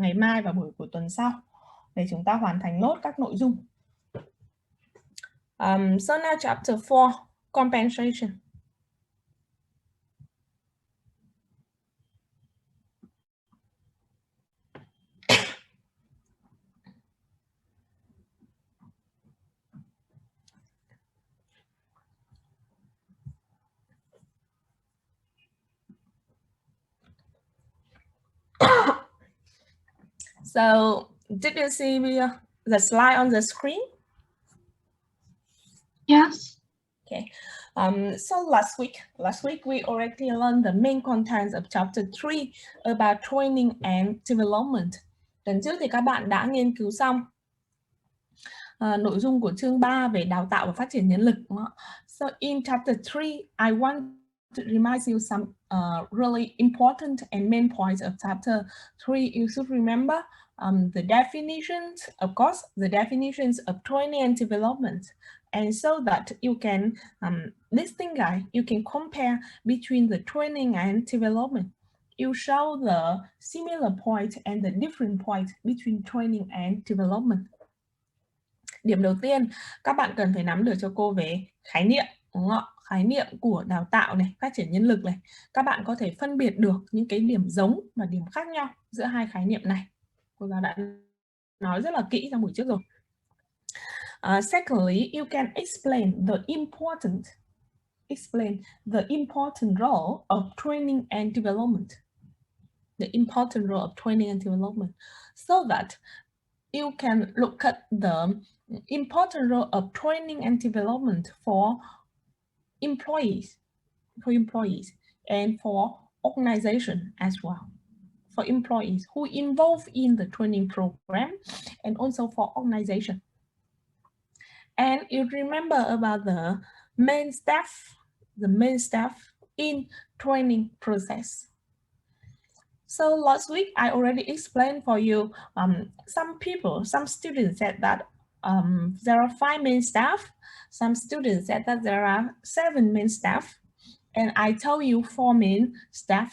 ngày mai và buổi của tuần sau để chúng ta hoàn thành nốt các nội dung. So now chapter 4, compensation. So, did you see the slide on the screen? Yes. Okay. So last week we already learned the main contents of chapter 3 about training and development. Tuần trước thì các bạn đã nghiên cứu xong nội dung của chương 3 về đào tạo và phát triển nhân lực. So in chapter 3, I want to remind you some really important and main points of chapter 3. You should remember the definitions, of course, the definitions of training and development. And so that you can distinguish, you can compare between the training and development. You show the similar point and the different point between training and development. Điểm đầu tiên, các bạn cần phải nắm được cho cô về khái niệm, đúng không ạ? Khái niệm của đào tạo này, phát triển nhân lực này. Các bạn có thể phân biệt được những cái điểm giống và điểm khác nhau giữa hai khái niệm này. Cô giáo đã nói rất là kỹ trong buổi trước rồi. Secondly, you can explain the important role of training and development. The important role of training and development, so that you can look at the important role of training and development for employees and for organization as well. For employees who involved in the training program and also for organization. And you remember about the main staff in training process. So last week, I already explained for you, some students said that there are 5 main staff. Some students said that there are 7 main staff. And I told you 4 main staff.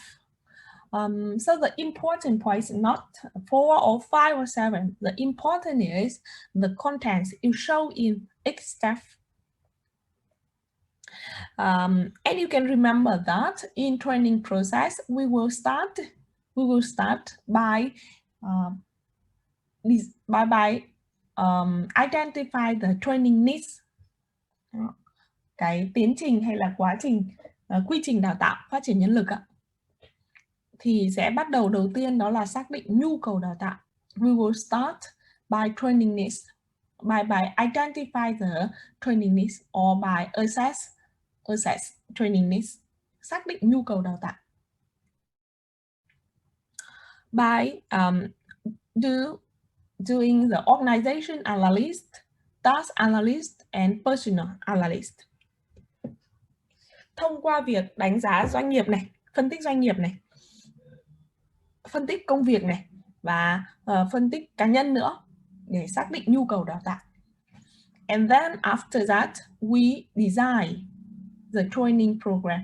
So the important point is not 4 or 5 or 7. The important is the contents you show in each staff. And you can remember that in training process, we will start by identify the training needs. Cái tiến trình hay là quá trình, quy trình đào tạo phát triển nhân lực ạ. Thì sẽ bắt đầu đầu tiên đó là xác định nhu cầu đào tạo. We will start by training needs, by identify the training needs or by assess training needs. Xác định nhu cầu đào tạo. By doing the organization analysis, task analysis, and personal analysis. Thông qua việc đánh giá doanh nghiệp này, phân tích doanh nghiệp này, phân tích công việc này và phân tích cá nhân nữa để xác định nhu cầu đào tạo. And then after that, we design the training program.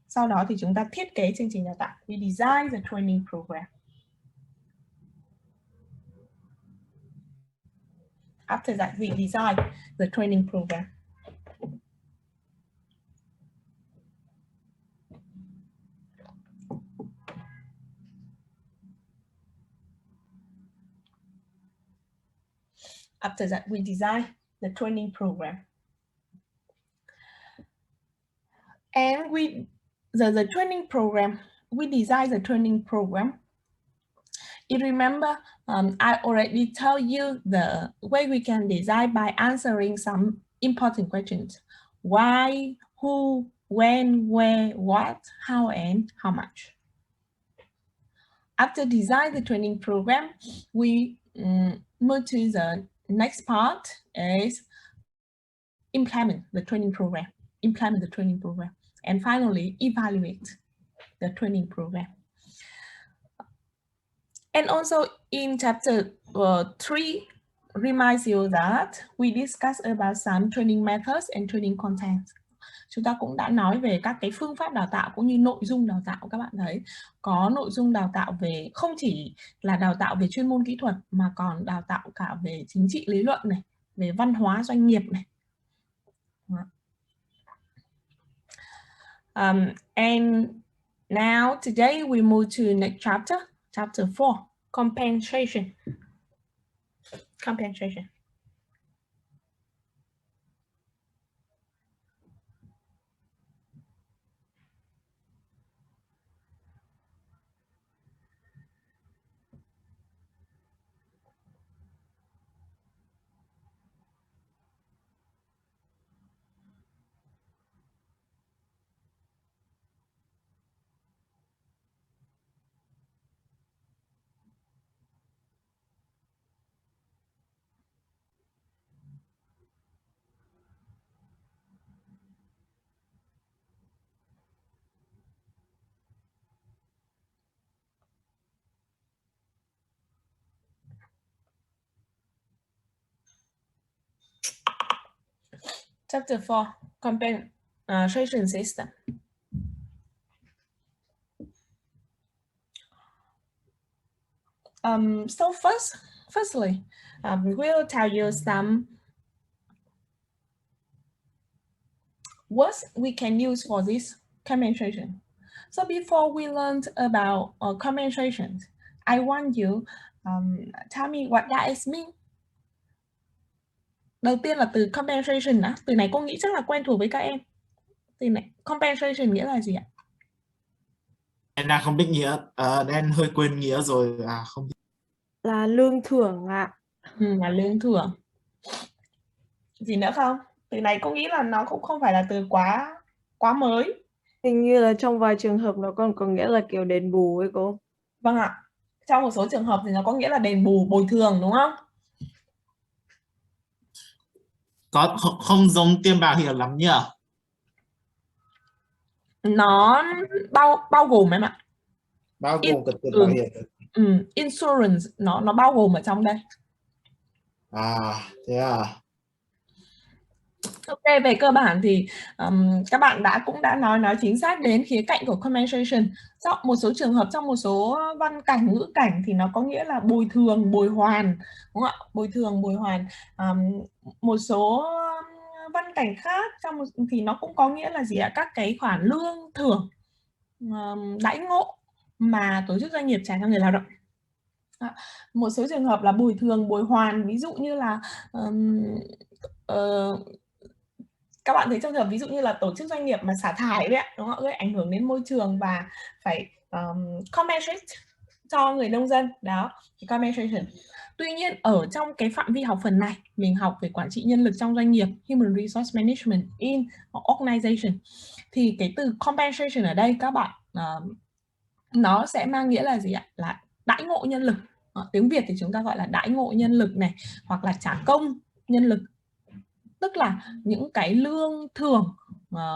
Sau đó thì chúng ta thiết kế chương trình đào tạo. We design the training program. After that, we design the training program. After that, we design the training program. And the training program, we design the training program. You remember, I already tell you the way we can design by answering some important questions. Why, who, when, where, what, how, and how much. After design the training program, we move to the next part is implement the training program. And finally, evaluate the training program. And also in chapter 3, reminds you that we discussed about some training methods and training contents. chúng ta cũng đã nói về các cái phương pháp đào tạo cũng như nội dung đào tạo. Các bạn thấy có nội dung đào tạo về không chỉ là đào tạo về chuyên môn kỹ thuật mà còn đào tạo cả về chính trị lý luận này, về văn hóa doanh nghiệp này. And now today we move to next chapter, chapter 4, compensation. Compensation. Chapter 4, compensation system. So firstly, we'll tell you some words we can use for this compensation. So before we learn about compensation, I want you tell me what that mean. Đầu tiên là từ compensation á, từ này cô nghĩ chắc là quen thuộc với các em. Từ này compensation nghĩa là gì ạ? Em đang không biết nghĩa, đang hơi quên nghĩa rồi, không biết. Là lương thưởng ạ. Là lương thưởng. Gì nữa không? Từ này cô nghĩ là nó cũng không phải là từ quá mới. Hình như là trong vài trường hợp nó còn có nghĩa là kiểu đền bù ấy cô. Vâng ạ. Trong một số trường hợp thì nó có nghĩa là đền bù, bồi thường đúng không? Có không giống tiền bảo hiểm lắm nhỉ? Nó bao gồm em ạ. Bao gồm cả tiền bảo hiểm. Insurance nó bao gồm ở trong đây. Thế à. Ok, về cơ bản thì các bạn cũng đã nói chính xác đến khía cạnh của compensation. Trong một số trường hợp, trong một số văn cảnh, ngữ cảnh thì nó có nghĩa là bồi thường, bồi hoàn, đúng không ạ? Bồi thường, bồi hoàn. Một số văn cảnh khác thì nó cũng có nghĩa là gì ạ? Các cái khoản lương thưởng, đãi ngộ mà tổ chức doanh nghiệp trả cho người lao động. Một số trường hợp là bồi thường, bồi hoàn, ví dụ như là các bạn thấy trong trường hợp ví dụ như là tổ chức doanh nghiệp mà xả thải đấy, đúng không? Gây ảnh hưởng đến môi trường và phải compensate cho người nông dân, đó, compensation. Tuy nhiên ở trong cái phạm vi học phần này mình học về quản trị nhân lực trong doanh nghiệp, human resource management in organization, thì cái từ compensation ở đây các bạn nó sẽ mang nghĩa là gì ạ? Là đãi ngộ nhân lực. Tiếng Việt thì chúng ta gọi là đãi ngộ nhân lực này, hoặc là trả công nhân lực, tức là những cái lương thưởng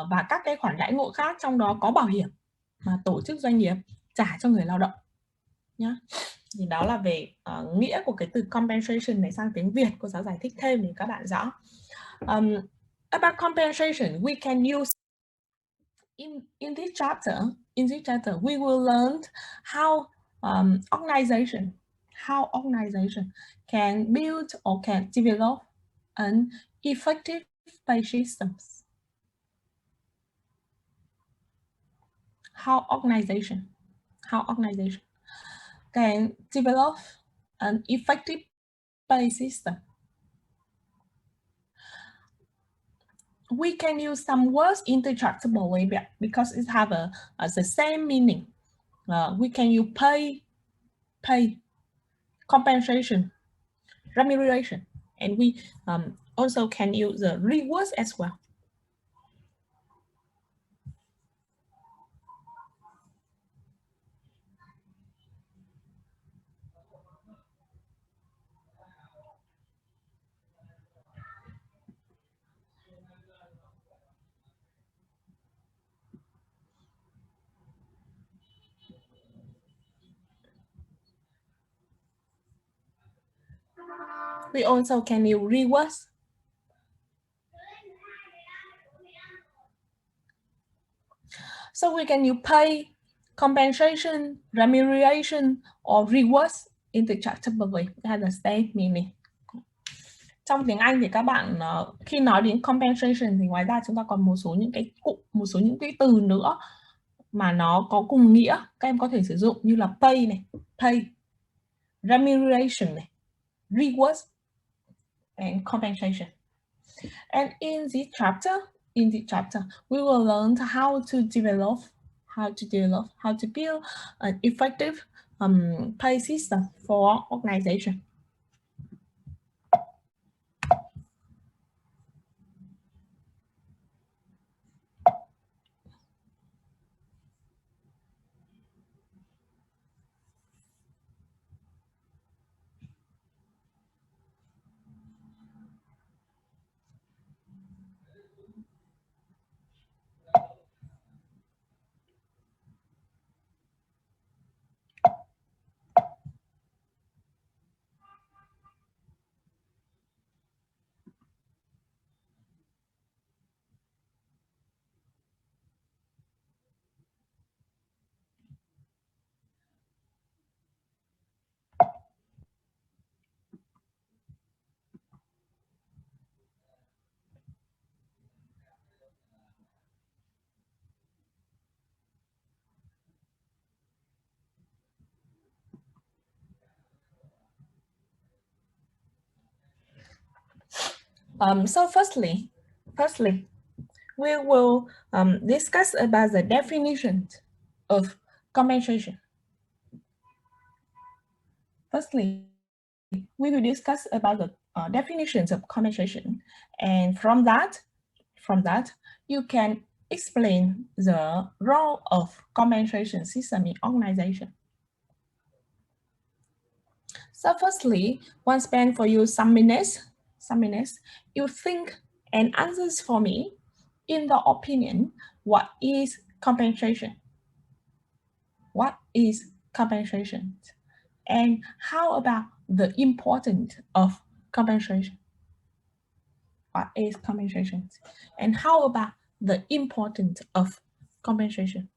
và các cái khoản đãi ngộ khác, trong đó có bảo hiểm mà tổ chức doanh nghiệp trả cho người lao động nhá. Thì đó là về nghĩa của cái từ compensation này sang tiếng Việt. Cô giáo giải thích thêm để các bạn rõ. About compensation, we can use in this chapter. In this chapter, we will learn how organization can build or can develop an effective pay systems. How organization can develop an effective pay system. We can use some words interchangeably because it have the same meaning. We can use pay, compensation, remuneration, and we also can use the rewards as well. We also can use rewards. So we can use pay, compensation, remuneration, or rewards interchangeably. That is the same meaning. Trong tiếng Anh thì các bạn khi nói đến compensation thì ngoài ra chúng ta còn một số những cái cụm, một số những cái từ nữa mà nó có cùng nghĩa các em có thể sử dụng như là pay này, pay, remuneration này, rewards and compensation. And in this chapter, we will learn how to develop, how to build an effective pay system for organization. So firstly, we will discuss about the definition of compensation. Firstly, we will discuss about the definitions of compensation, and from that, you can explain the role of compensation system in organization. So firstly, one spend for you some minutes, you think and answers for me. In the opinion, what is compensation? What is compensation? And how about the importance of compensation? What is compensation? And how about the importance of compensation?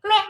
Mẹ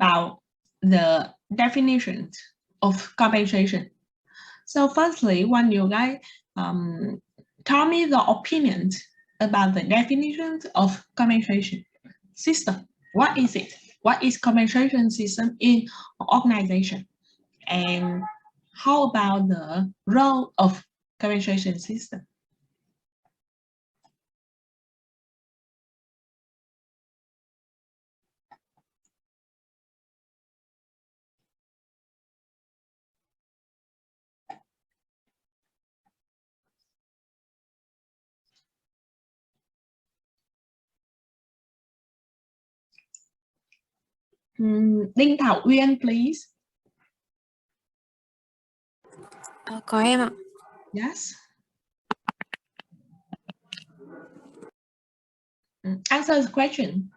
about the definition of compensation. So firstly, when you guys tell me the opinion about the definition of compensation system. What is it? What is compensation system in organization? And how about the role of compensation system? Đinh Thảo Uyên, please. Có em ạ. Yes. Answer the question.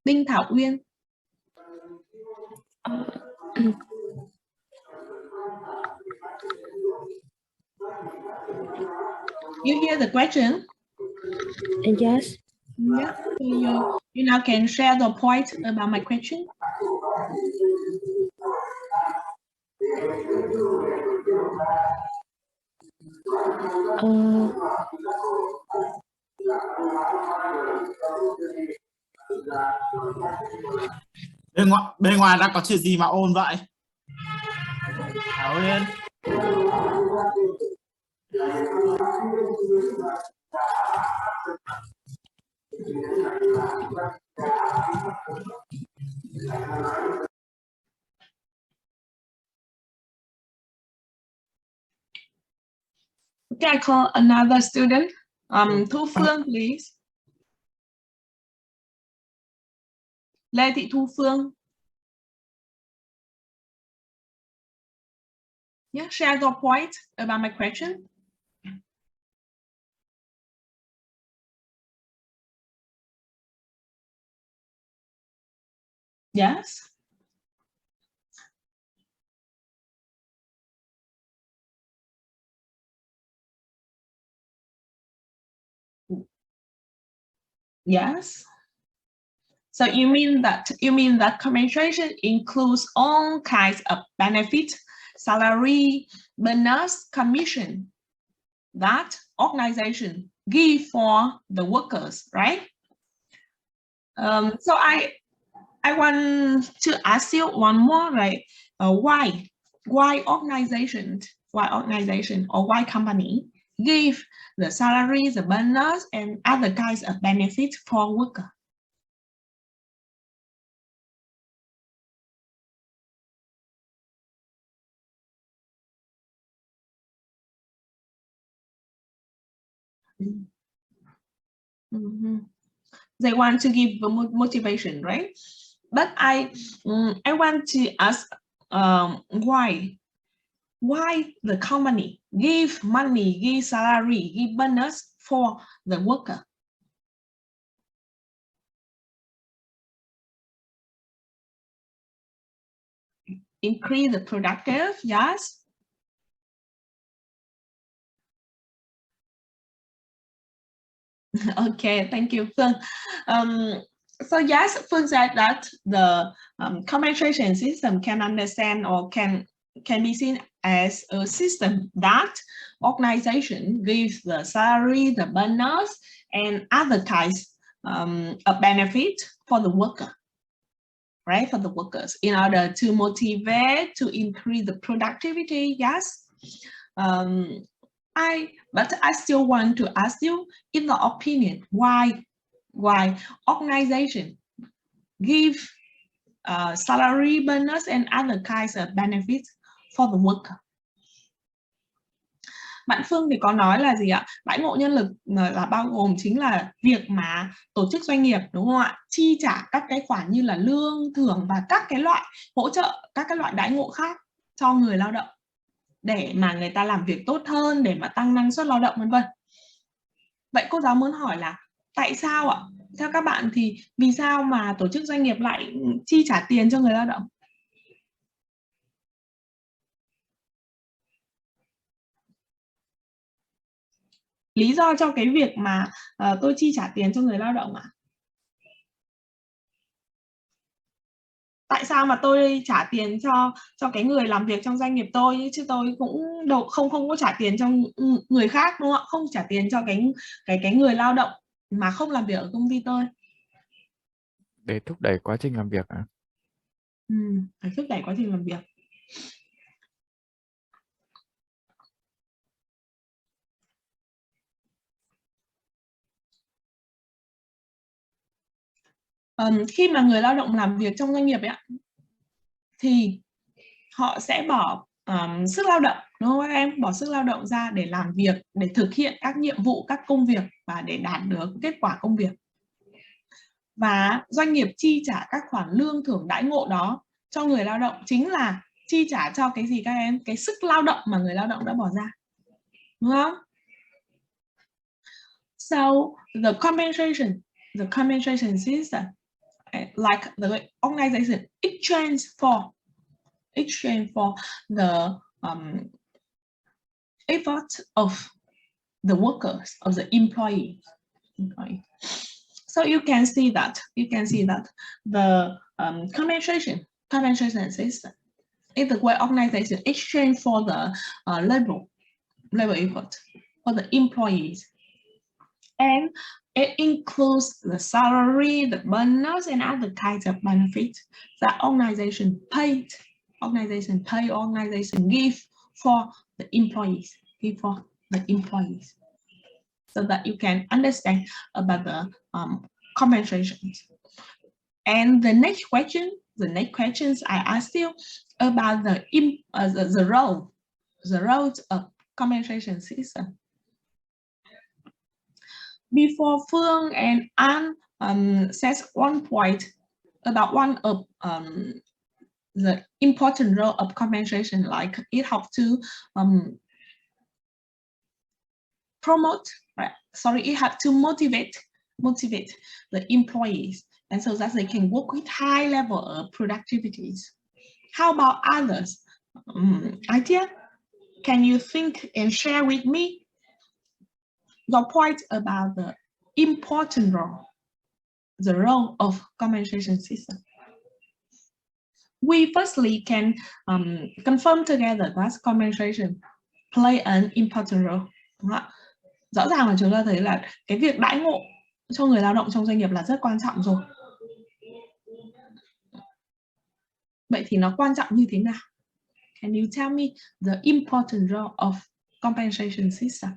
Đinh Thảo Uyên. You hear the question? Yes. Yeah. So you now can share the point about my question. Bên ngoài đã có chuyện gì mà ồn vậy? Thảo Uyên. Okay, I call another student. Thu Phương, please. Lê Thị Thu Phương. Yeah, share your point about my question. Yes. Yes. So you mean that compensation includes all kinds of benefits, salary, bonus, commission that organization give for the workers, right? So I want to ask you one more, right? Why organization or why company give the salary, the bonus, and other kinds of benefits for workers? They want to give motivation, right? But I want to ask why the company give money, give salary, give bonus for the worker? Increase the productive, yes. Okay, thank you, Phương. So yes, Phương said that the compensation system can understand or can be seen as a system that organization gives the salary, the bonus, and other kinds of benefit for the worker, right? For the workers in order to motivate, to increase the productivity. Yes. But I still want to ask you, in the opinion, why organization give salary, bonus, and other kinds of benefits for the worker? Bạn Phương thì có nói là gì ạ? Đãi ngộ nhân lực là bao gồm chính là việc mà tổ chức doanh nghiệp, đúng không ạ? Chi trả các cái khoản như là lương, thưởng và các cái loại hỗ trợ, các cái loại đãi ngộ khác cho người lao động để mà người ta làm việc tốt hơn, để mà tăng năng suất lao động, vân vân. Vậy cô giáo muốn hỏi là tại sao ạ? Theo các bạn thì vì sao mà tổ chức doanh nghiệp lại chi trả tiền cho người lao động? Lý do cho cái việc mà tôi chi trả tiền cho người lao động ạ? Tại sao mà tôi trả tiền cho cái người làm việc trong doanh nghiệp tôi, chứ tôi cũng không có trả tiền cho người khác, đúng không ạ? Không trả tiền cho cái người lao động mà không làm việc ở công ty tôi. Để thúc đẩy quá trình làm việc ạ. Để thúc đẩy quá trình làm việc. Khi mà người lao động làm việc trong doanh nghiệp ấy, thì họ sẽ bỏ sức lao động, đúng không các em? Bỏ sức lao động ra để làm việc, để thực hiện các nhiệm vụ, các công việc và để đạt được kết quả công việc. Và doanh nghiệp chi trả các khoản lương thưởng đãi ngộ đó cho người lao động chính là chi trả cho cái gì các em? Cái sức lao động mà người lao động đã bỏ ra, đúng không? So the compensation system, like the organization exchange for the effort of the workers, of the employee. So you can see that the compensation system is the way organization exchange for the labor effort for the employees, and it includes the salary, the bonus, and other kinds of benefits that organization give for the employees, so that you can understand about the compensations. And the next questions I asked you about the role of compensation system. Before Phương and An says one point about one of the important role of compensation, like it helps to it helps to motivate the employees, and so that they can work with high level of productivities. How about others? Idea? Can you think and share with me your point about the important role, the role of compensation system? We firstly can confirm together that compensation play an important role. Rõ ràng là chúng ta thấy là cái việc đãi ngộ cho người lao động trong doanh nghiệp là rất quan trọng rồi. Vậy thì nó quan trọng như thế nào? Can you tell me the important role of compensation system?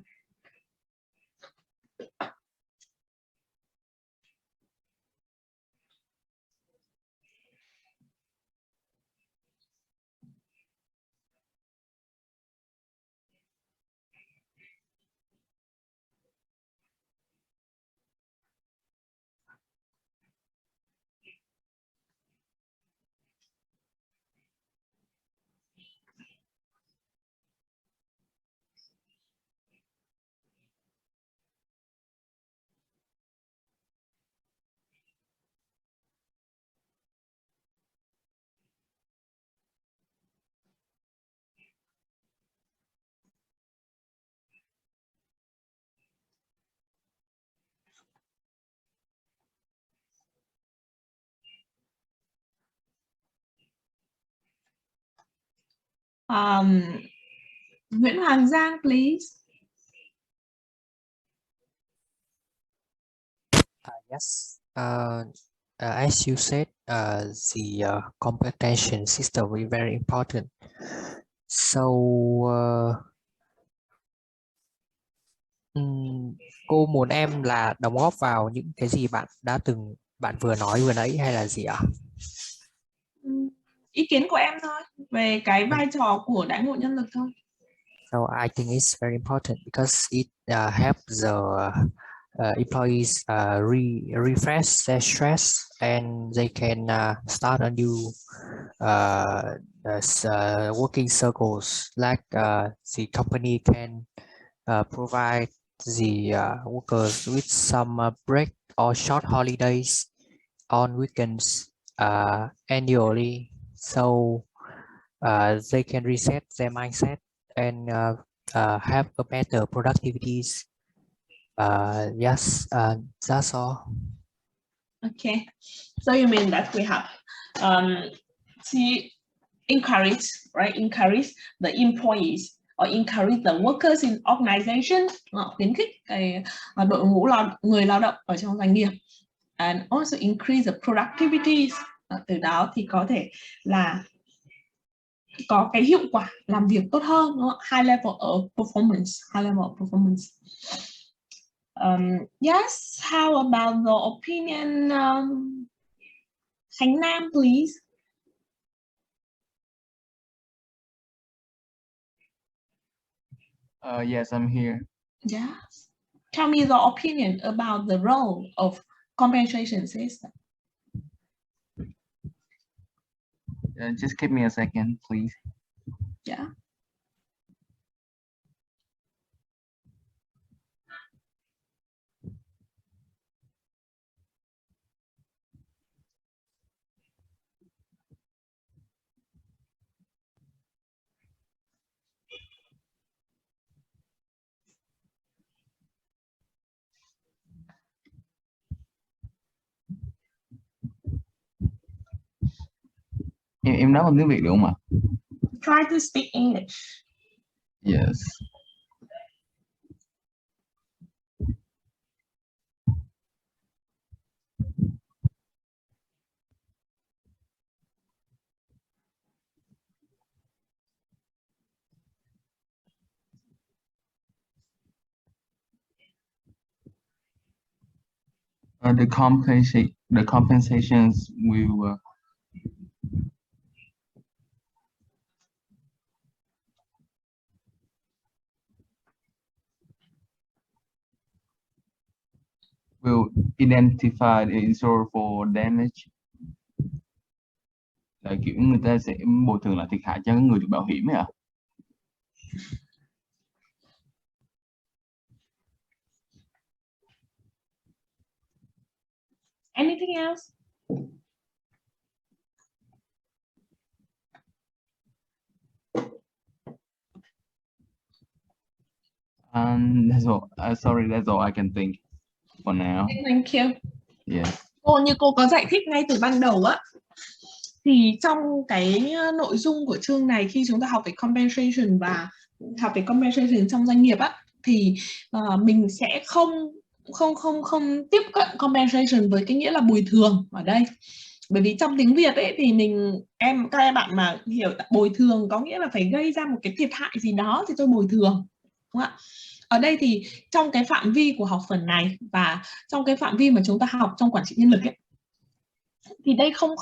Nguyễn Hoàng Giang, please. Yes. As you said, the compensation system is very important. So, cô muốn em là đóng góp vào những cái gì bạn vừa nói vừa nãy hay là gì ạ? Ý kiến của em thôi, về cái vai trò của đãi ngộ nhân lực thôi. So I think it's very important because it helps the employees refresh their stress, and they can start a new working circles, like the company can provide the workers with some break or short holidays on weekends annually, so they can reset their mindset and have a better productivities Yes, that's all. Okay, so you mean that we have to encourage, right? Encourage the employees or encourage the workers in organization, khuyến khích cái đội ngũ người lao động ở trong doanh nghiệp, and also increase the productivity. Từ đó thì có thể là có cái hiệu quả làm việc tốt hơn, đúng không? High level of performance. Yes, how about the opinion, Khánh Nam, please? Yes, I'm here. Yes. Tell me the opinion about the role of compensation system. Just give me a second, please. Yeah. Em nói bằng tiếng Việt được không ạ? Try to speak English. Yes. The compensations will identify the insurer for damage. Là kiểu người ta sẽ bồi thường lại thiệt hại cho người được bảo hiểm ấy ạ. Anything else? That's all. Sorry, that's all I can think for now. Thank you. Yes. Như cô có giải thích ngay từ ban đầu á, thì trong cái nội dung của chương này, khi chúng ta học về compensation và học về compensation trong doanh nghiệp á, thì mình sẽ không tiếp cận compensation với cái nghĩa là bồi thường ở đây. Bởi vì trong tiếng Việt ấy thì các bạn mà hiểu bồi thường có nghĩa là phải gây ra một cái thiệt hại gì đó thì tôi bồi thường, đúng không ạ? Ở đây thì trong cái phạm vi của học phần này và trong cái phạm vi mà chúng ta học trong quản trị nhân lực ấy, thì đây không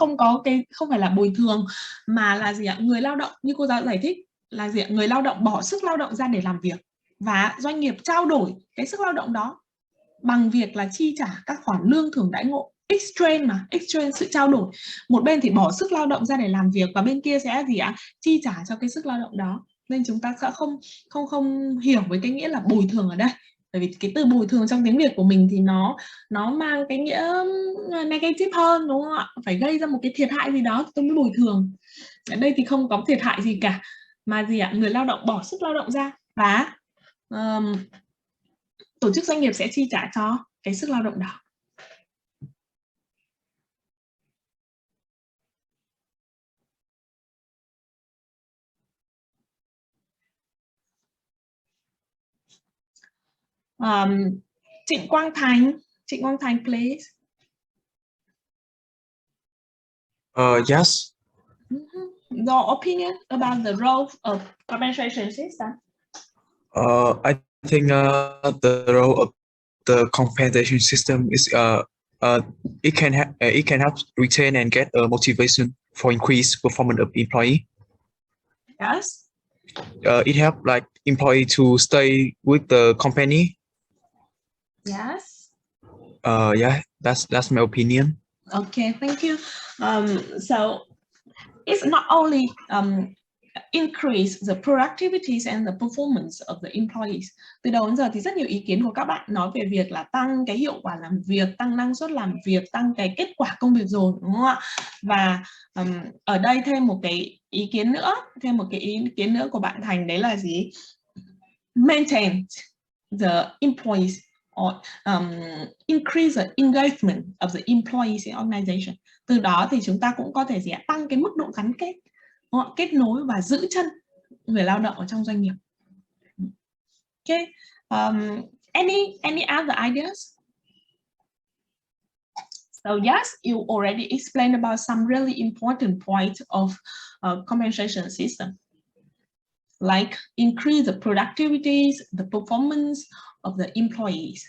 phải là bồi thường, mà là gì ạ? Người lao động, như cô giáo giải thích, là gì ạ? Người lao động bỏ sức lao động ra để làm việc và doanh nghiệp trao đổi cái sức lao động đó bằng việc là chi trả các khoản lương thưởng đãi ngộ, exchange, sự trao đổi. Một bên thì bỏ sức lao động ra để làm việc và bên kia sẽ gì ạ? Chi trả cho cái sức lao động đó. Nên chúng ta sẽ không hiểu với cái nghĩa là bồi thường ở đây. Bởi vì cái từ bồi thường trong tiếng Việt của mình thì nó mang cái nghĩa negative hơn, đúng không ạ? Phải gây ra một cái thiệt hại gì đó tôi mới bồi thường. Ở đây thì không có thiệt hại gì cả, mà gì ạ? Người lao động bỏ sức lao động ra và tổ chức doanh nghiệp sẽ chi trả cho cái sức lao động đó. Trịnh Quang Thành, please. Yes. Your opinion about the role of compensation system? I think the role of the compensation system is it can help retain and get a motivation for increased performance of employee. Yes. It help like employee to stay with the company. Yes. Yeah, that's my opinion. Okay, thank you. So it's not only increase the productivities and the performance of the employees. Từ đầu đến giờ thì rất nhiều ý kiến của các bạn nói về việc là tăng cái hiệu quả làm việc, tăng năng suất làm việc, tăng cái kết quả công việc rồi, đúng không ạ? Và ở đây thêm một cái ý kiến nữa của bạn Thành, đấy là gì? Maintain the employees or increase the engagement of the employees in organization. Từ đó thì chúng ta cũng có thể tăng cái mức độ gắn kết, kết nối và giữ chân người lao động ở trong doanh nghiệp. Okay, any other ideas? So yes, you already explained about some really important points of compensation system, like increase the productivities, the performance of the employees.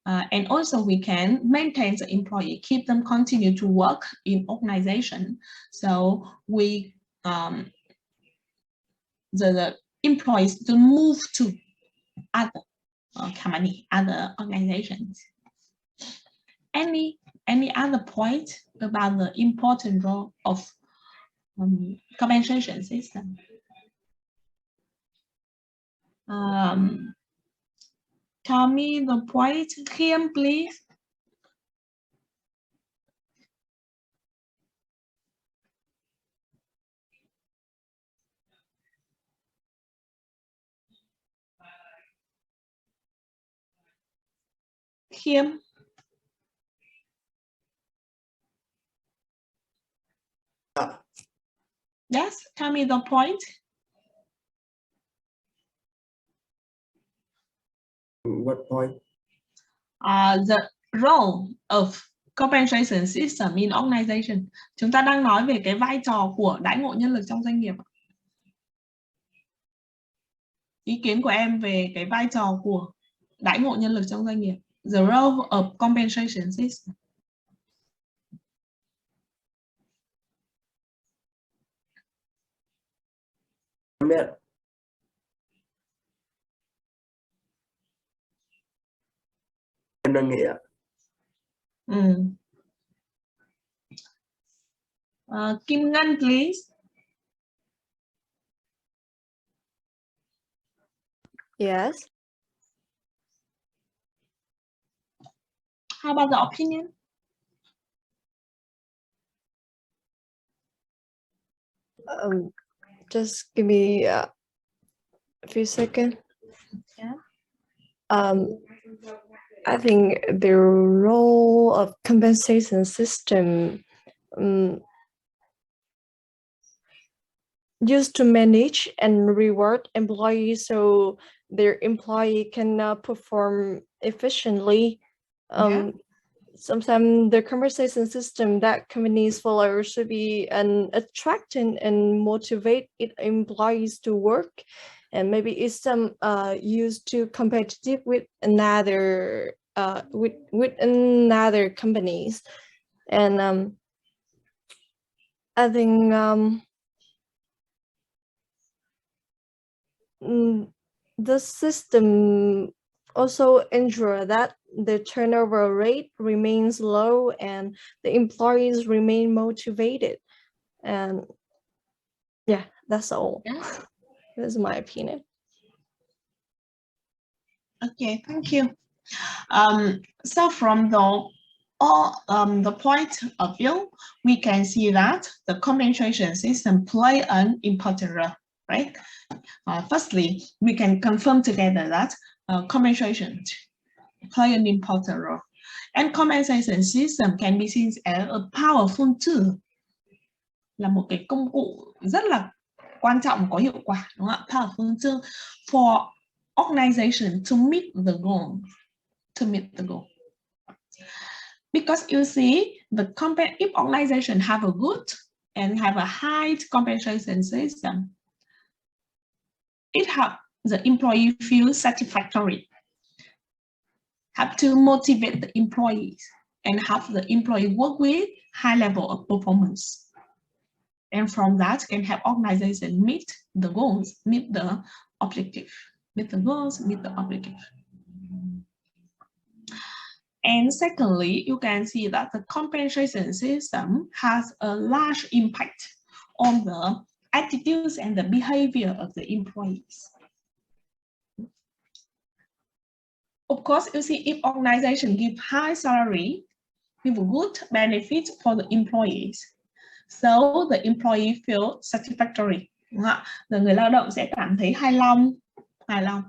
And also we can maintain the employee, keep them continue to work in organization. So we, the employees to move to other company, other organizations. Any other point about the important role of compensation system? Tell me the point, Kim, please. Kim. Yes, tell me the point. What point? The role of compensation system in organization. Chúng ta đang nói về cái vai trò của đãi ngộ nhân lực trong doanh nghiệp. Ý kiến của em về cái vai trò của đãi ngộ nhân lực trong doanh nghiệp. The role of compensation system. Em đang nghĩ ạ. Kim Ngân, please. Yes. How about the opinion? Just give me a few seconds. Yeah. I think the role of compensation system used to manage and reward employees so their employee can perform efficiently. Sometimes the compensation system that companies follow should be an attracting and motivate its employees to work, and maybe it's some used to competitive with another with another companies, and I think the system also ensure that the turnover rate remains low and the employees remain motivated. And yeah, that's all. That's my opinion. Okay, thank you. So from the point of view, we can see that the compensation system play an important role, right? Firstly, we can confirm together that compensation play an important role, and compensation system can be seen as a powerful tool, là một cái công cụ rất là quan trọng, có hiệu quả, đúng không ạ? Powerful tool for organization to meet the goal, because you see if organization have a good and have a high compensation system, it helps the employee feel satisfactory, have to motivate the employees and have the employee work with high level of performance. And from that can help organization meet the goals, meet the objective, meet the goals, meet the objective. And secondly, you can see that the compensation system has a large impact on the attitudes and the behavior of the employees. Of course, you see, if organization give high salary, give good benefits for the employees, so the employee feel satisfactory. Người lao động sẽ cảm thấy hài lòng.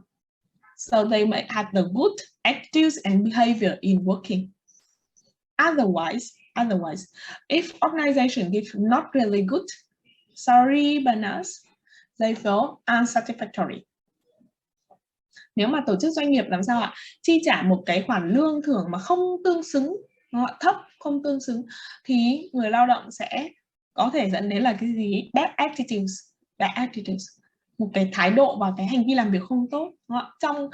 So they might have the good attitudes and behavior in working. Otherwise, if organization gives not really good, sorry bonus, they feel unsatisfactory. Nếu mà tổ chức doanh nghiệp làm sao ạ? Chi trả một cái khoản lương thưởng mà không tương xứng, thấp, không tương xứng, thì người lao động sẽ có thể dẫn đến là cái gì? Bad attitudes, một cái thái độ và cái hành vi làm việc không tốt, trong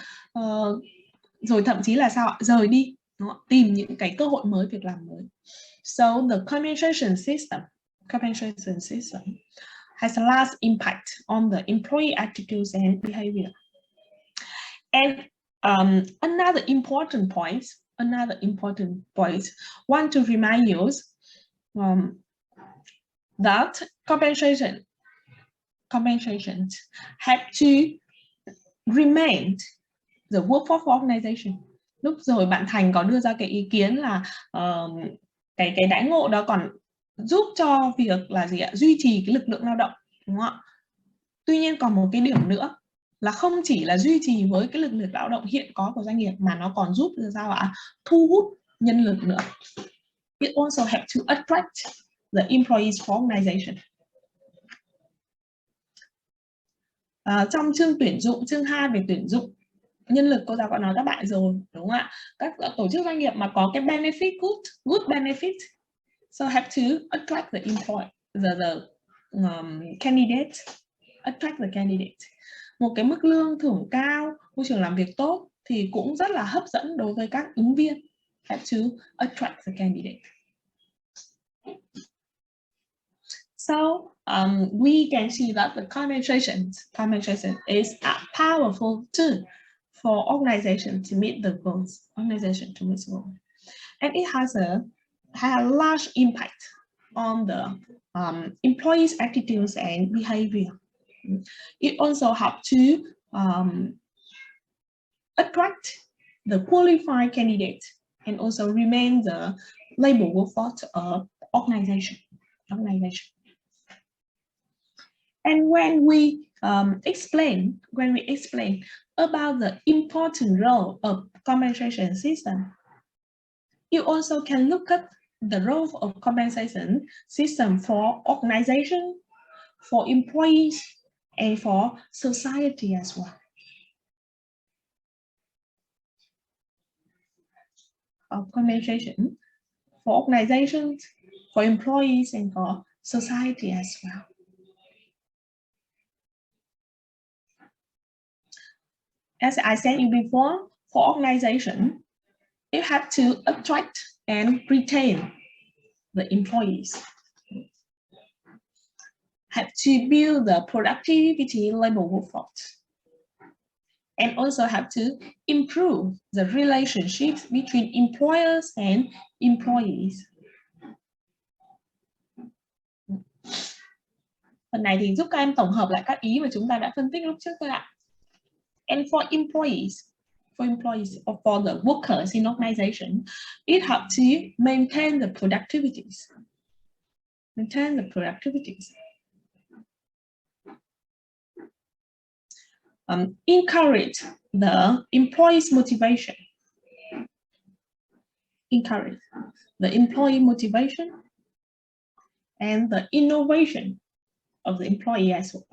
rồi thậm chí là sao ạ? Rời đi, tìm những cái cơ hội mới, việc làm mới. So the compensation system has a large impact on the employee attitudes and behavior. And another important point, want to remind you that compensation have to remain the workforce organization. Lúc rồi bạn Thành có đưa ra cái ý kiến là cái đãi ngộ đó còn giúp cho việc là gì ạ? Duy trì cái lực lượng lao động, đúng không ạ? Tuy nhiên còn một cái điểm nữa là không chỉ là duy trì với cái lực lượng lao động hiện có của doanh nghiệp, mà nó còn giúp là sao ạ? Thu hút nhân lực nữa. It also have to attract the employees for organization. Trong chương tuyển dụng, chương 2 về tuyển dụng nhân lực, cô giáo có nói các bạn rồi, đúng không ạ? Các tổ chức doanh nghiệp mà có cái benefit, good benefit, so have to attract the employee, the candidate, attract the candidate. Một cái mức lương thưởng cao, môi trường làm việc tốt thì cũng rất là hấp dẫn đối với các ứng viên. Have to attract the candidate. So we can see that the compensation is a powerful tool for organization to meet the goals. And it has a large impact on the employees' attitudes and behavior. It also helps to attract the qualified candidate and also remain the labor workforce of organization. And when we explain about the important role of compensation system, you also can look at the role of compensation system for organization, for employees, and for society as well. Of compensation for organizations, for employees, and for society as well. As I said you before, for organization, you have to attract and retain the employees. Have to build the productivity labor workforce. And also have to improve the relationships between employers and employees. Phần này thì giúp các em tổng hợp lại các ý mà chúng ta đã phân tích lúc trước thôi ạ. And for employees or for the workers in organization, it helps to maintain the productivities. Encourage the employees' motivation. And the innovation of the employee as well.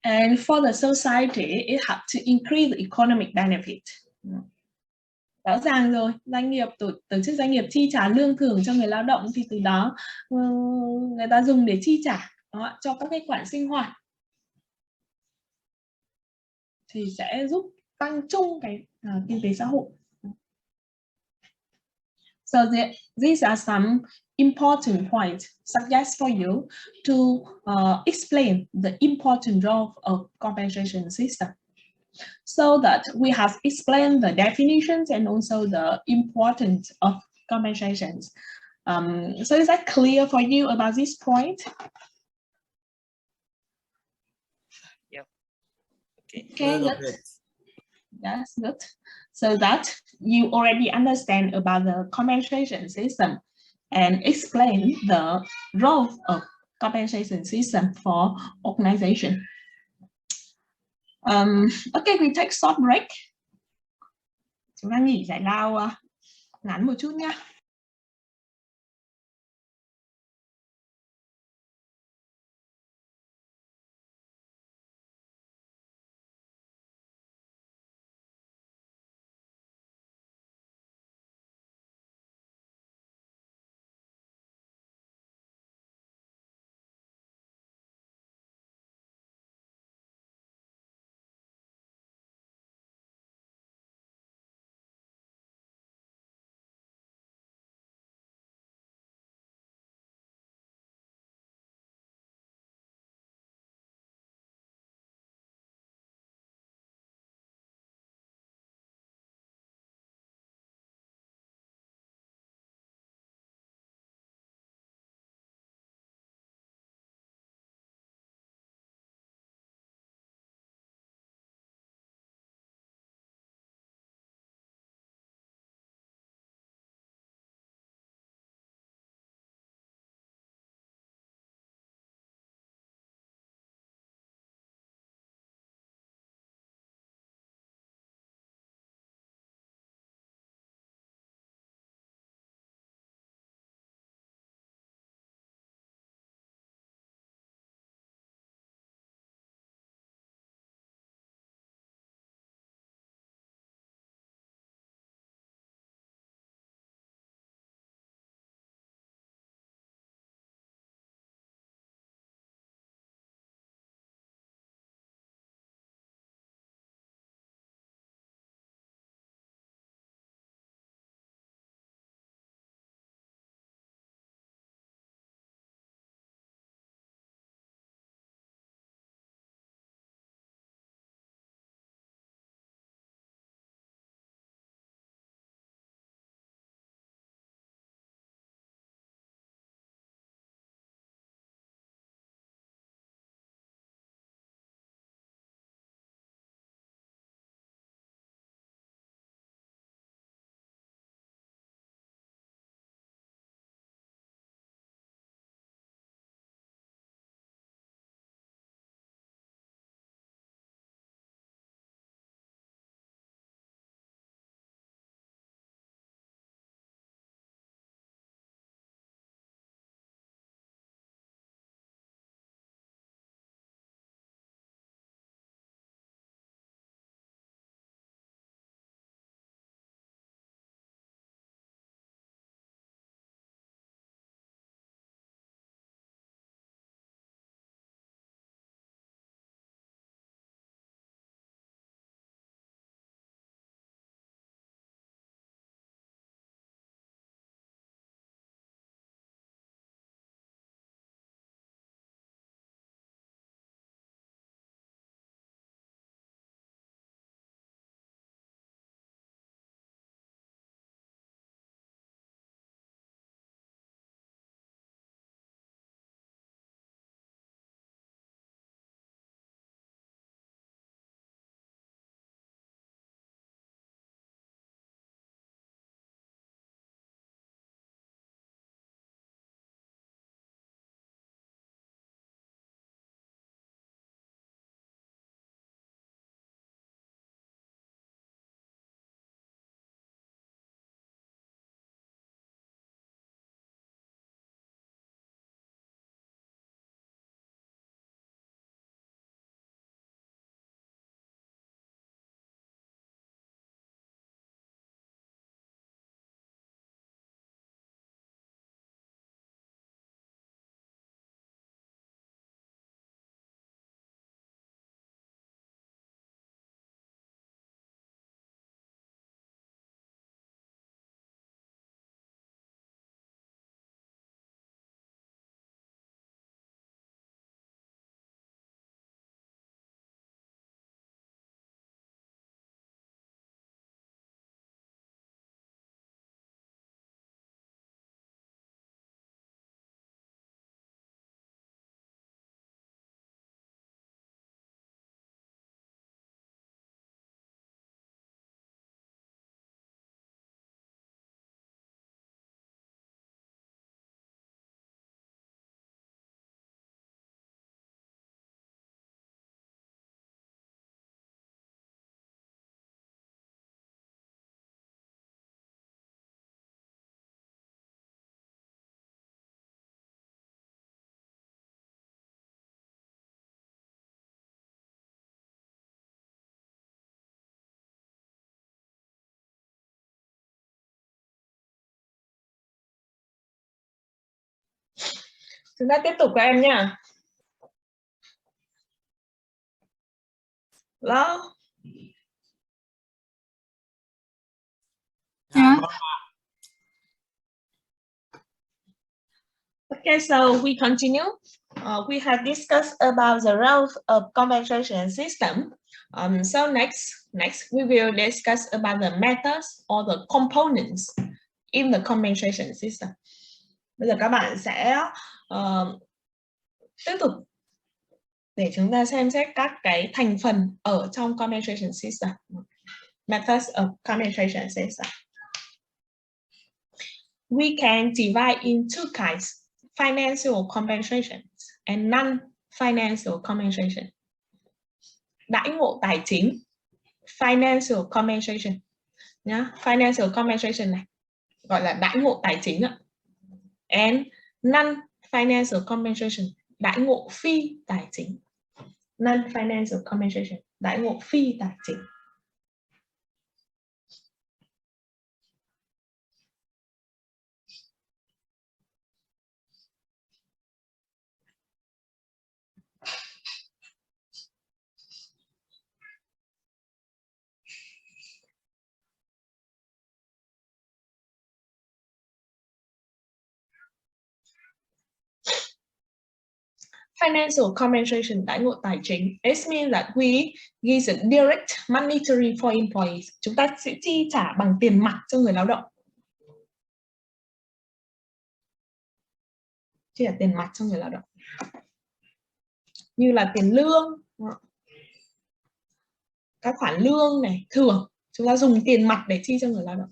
And for the society, it helps to increase the economic benefit. Rõ ràng rồi, tổ chức doanh nghiệp chi trả lương thưởng cho người lao động thì từ đó người ta dùng để chi trả cho các cái khoản sinh hoạt, thì sẽ giúp tăng chung cái kinh tế xã hội. So these are some important points suggest for you to explain the important role of compensation system. So that we have explained the definitions and also the importance of compensations. So is that clear for you about this point? Yep. Okay, good. That's good. So that you already understand about the compensation system and explain the role of compensation system for organization. Okay, we take short break. Chúng ta nghỉ giải lao ngắn một chút nha. Chúng ta tiếp tục các em nha. Đó. Dạ. Okay, so we continue. We have discussed about the role of compensation system. So next we will discuss about the methods or the components in the compensation system. Bây giờ các bạn sẽ tiếp tục để chúng ta xem xét các cái thành phần ở trong compensation system. Methods of compensation system. We can divide in two kinds: financial compensation and non-financial compensation. Đãi ngộ tài chính, financial compensation nhá, financial compensation này gọi là đãi ngộ tài chính ạ. And non-financial compensation, đãi ngộ phi tài chính. Non-financial compensation, đãi ngộ phi tài chính. Financial compensation, đãi ngộ tài chính. It means that we give a direct monetary for employees. Chúng ta sẽ chi trả bằng tiền mặt cho người lao động. Chi trả tiền mặt cho người lao động. Như là tiền lương, các khoản lương này, thưởng. Chúng ta dùng tiền mặt để chi cho người lao động.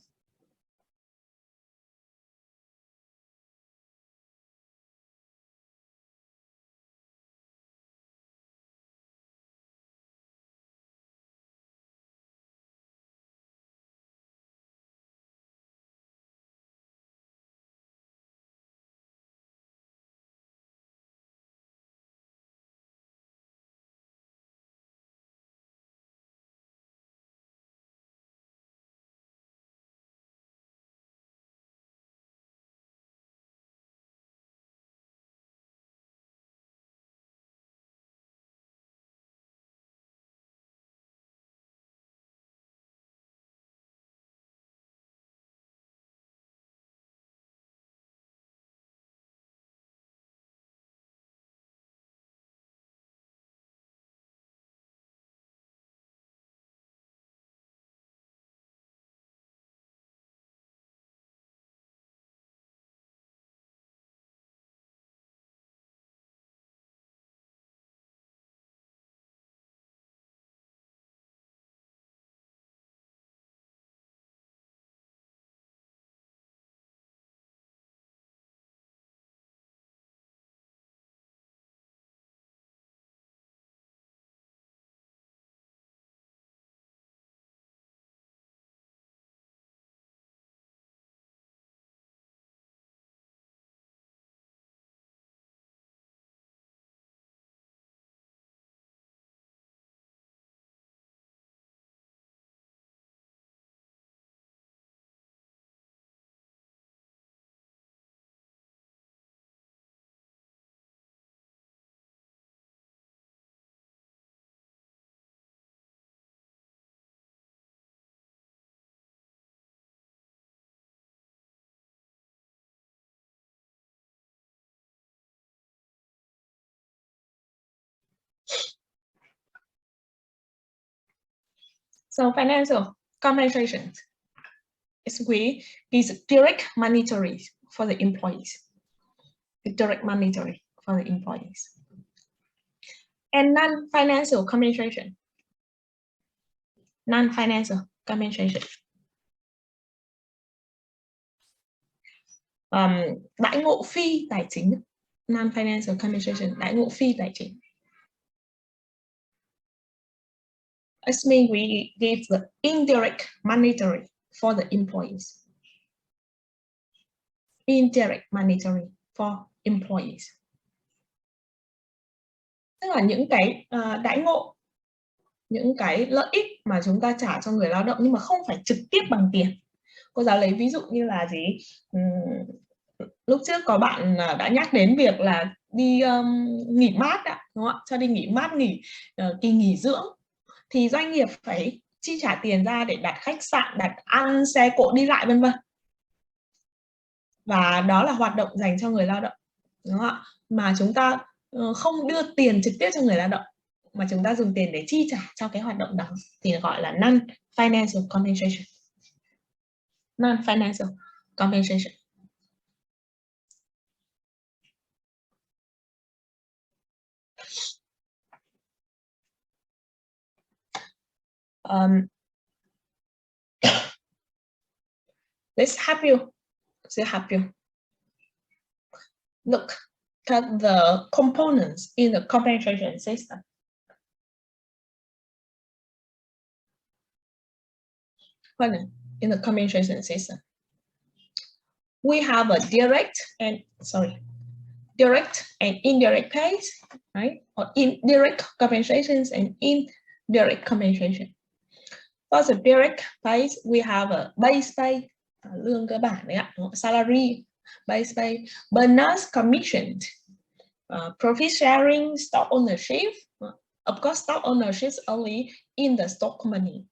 So financial compensation is we is direct monetary for the employees. The direct monetary for the employees. And non-financial compensation. Non-financial compensation. Đãi ngộ phi tài chính. Non-financial compensation, đãi ngộ phi tài chính. It means we give the indirect monetary for the employees. Indirect monetary for employees. Tức là những cái đãi ngộ, những cái lợi ích mà chúng ta trả cho người lao động nhưng mà không phải trực tiếp bằng tiền. Cô giáo lấy ví dụ như là gì? Lúc trước có bạn đã nhắc đến việc là đi nghỉ mát ạ, đúng không ạ? Cho đi nghỉ mát, kỳ nghỉ dưỡng, thì doanh nghiệp phải chi trả tiền ra để đặt khách sạn, đặt ăn, xe cộ đi lại vân vân. Và đó là hoạt động dành cho người lao động, đúng không ạ? Mà chúng ta không đưa tiền trực tiếp cho người lao động, mà chúng ta dùng tiền để chi trả cho cái hoạt động đó, thì gọi là non-financial compensation. Non-financial compensation. Let's help you. Look at the components in the compensation system. In the compensation system, we have a direct and indirect pays, right? Or indirect compensations and indirect compensation. For the direct pays, we have a base pay, lương cơ bản đấy ạ, salary, base pay, bonus, commission, profit sharing, stock ownership. Of course, stock ownership is only in the stock company.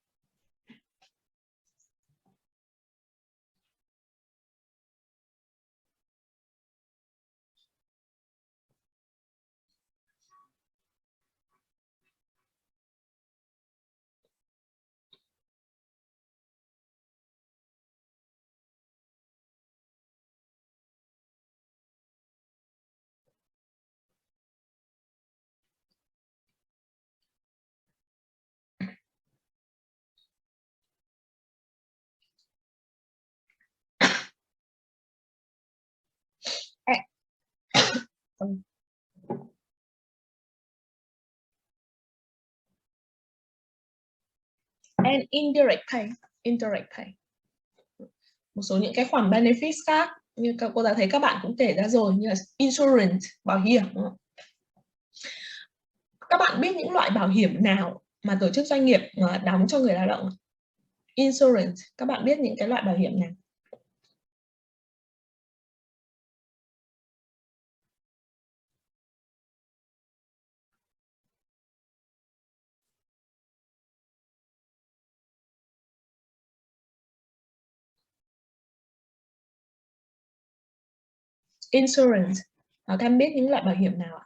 And indirect pay. Một số những cái khoản benefits khác như các cô đã thấy các bạn cũng kể ra rồi, như là insurance, bảo hiểm. Các bạn biết những loại bảo hiểm nào mà tổ chức doanh nghiệp đóng cho người lao động? Insurance, các bạn biết những cái loại bảo hiểm nào? Insurance, các em biết những loại bảo hiểm nào ạ?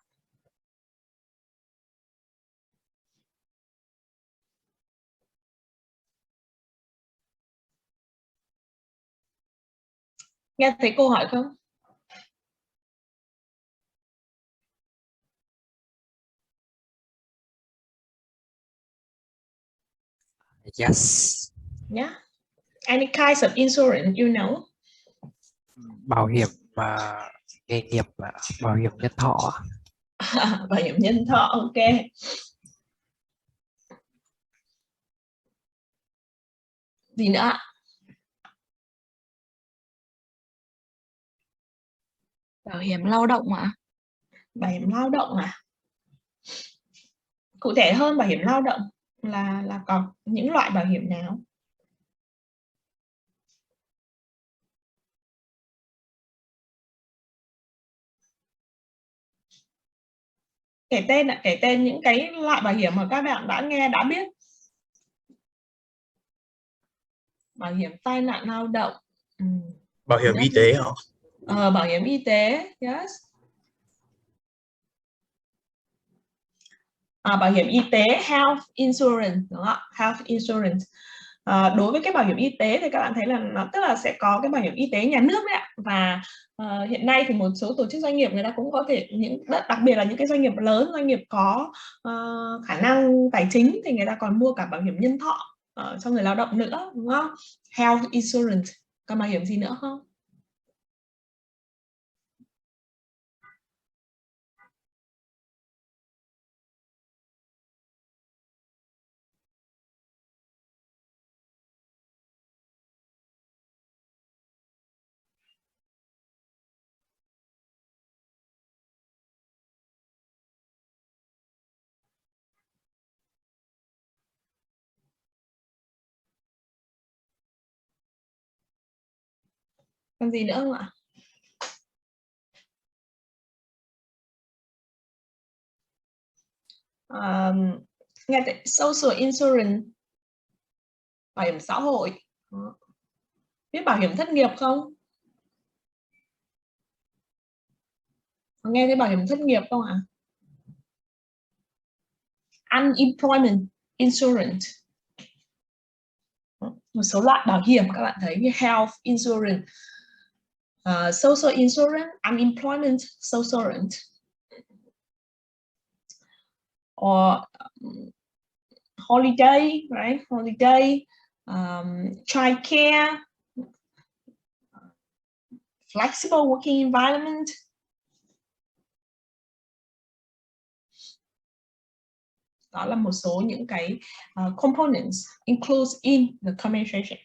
Nghe thấy câu hỏi không? Yes. Yeah. Any kinds of insurance you know? Bảo hiểm nghề nghiệp, bảo hiểm nhân thọ. Bảo hiểm nhân thọ, ok. Gì nữa ạ? Bảo hiểm lao động ạ? Bảo hiểm lao động à? Cụ thể hơn, bảo hiểm lao động là có những loại bảo hiểm nào? Kể tên những cái loại bảo hiểm mà các bạn đã nghe, đã biết. Bảo hiểm tai nạn lao động. Bảo hiểm y tế hả? Bảo hiểm y tế, yes. Bảo hiểm y tế, health insurance, đúng không ạ? Health insurance. Đối với cái bảo hiểm y tế thì các bạn thấy là nó tức là sẽ có cái bảo hiểm y tế nhà nước đấy ạ. Và hiện nay thì một số tổ chức doanh nghiệp người ta cũng có thể, đặc biệt là những cái doanh nghiệp lớn, doanh nghiệp có khả năng tài chính thì người ta còn mua cả bảo hiểm nhân thọ cho người lao động nữa, đúng không? Health insurance. Còn bảo hiểm gì nữa không? Còn gì nữa không ạ? nghe tới social insurance, bảo hiểm xã hội. Biết bảo hiểm thất nghiệp không? Nghe thấy bảo hiểm thất nghiệp không ạ? Unemployment insurance. Một số loại bảo hiểm các bạn thấy như health insurance, social insurance, unemployment insurance, or holiday, right? Holiday, child care, flexible working environment. Đó là một số những cái components included in the compensation.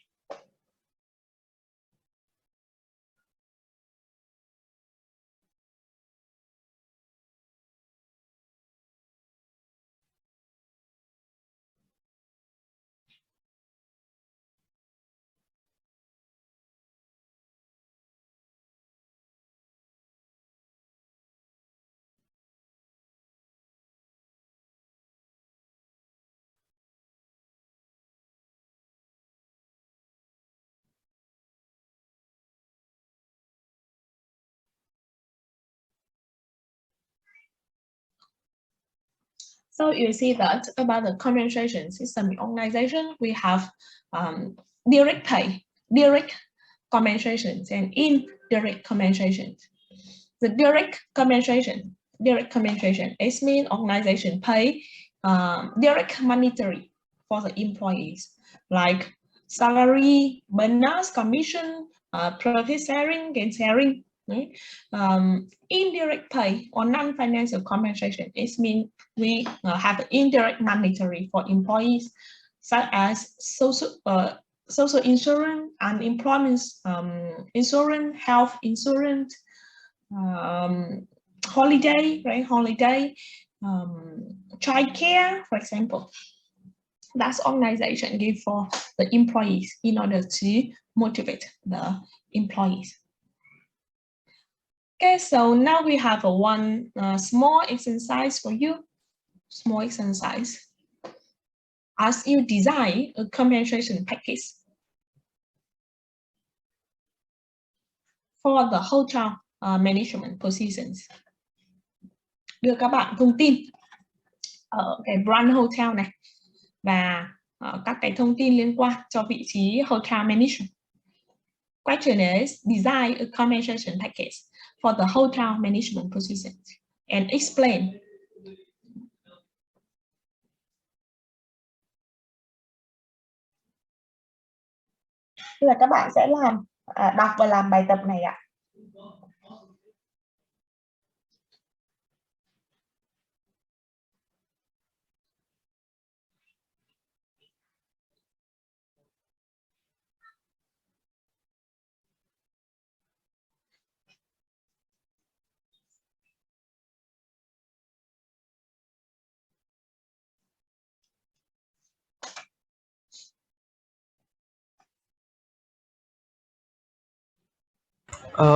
So you see that about the compensation system organization, we have direct pay, direct compensations, and indirect compensations. The direct compensation is mean organization pay direct monetary for the employees, like salary, bonus, commission, profit sharing, gain sharing. Right? Indirect pay or non-financial compensation is mean we have indirect monetary for employees, such as social insurance, unemployment insurance, health insurance, holiday, right? Holiday, child care, for example. That's organization give for the employees in order to motivate the employees. Okay, so now we have one small exercise for you. Small exercise. As you design a compensation package for the hotel management positions. Đưa các bạn thông tin ở cái brand hotel này và các cái thông tin liên quan cho vị trí hotel management. Question is design a compensation package for the hotel management positions and explain. Tức là các bạn sẽ làm đọc và làm bài tập này ạ.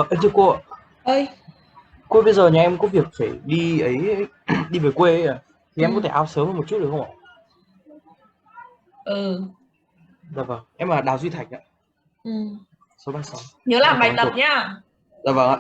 Em thưa cô ạ. Ơi. Cô bây giờ nhà em có việc phải đi ấy đi về quê ấy à? Thì em có thể out sớm hơn một chút được không ạ? Dạ vâng, em là Đào Duy Thành ạ. Số 36. Nhớ làm bài tập nhá. Dạ vâng ạ.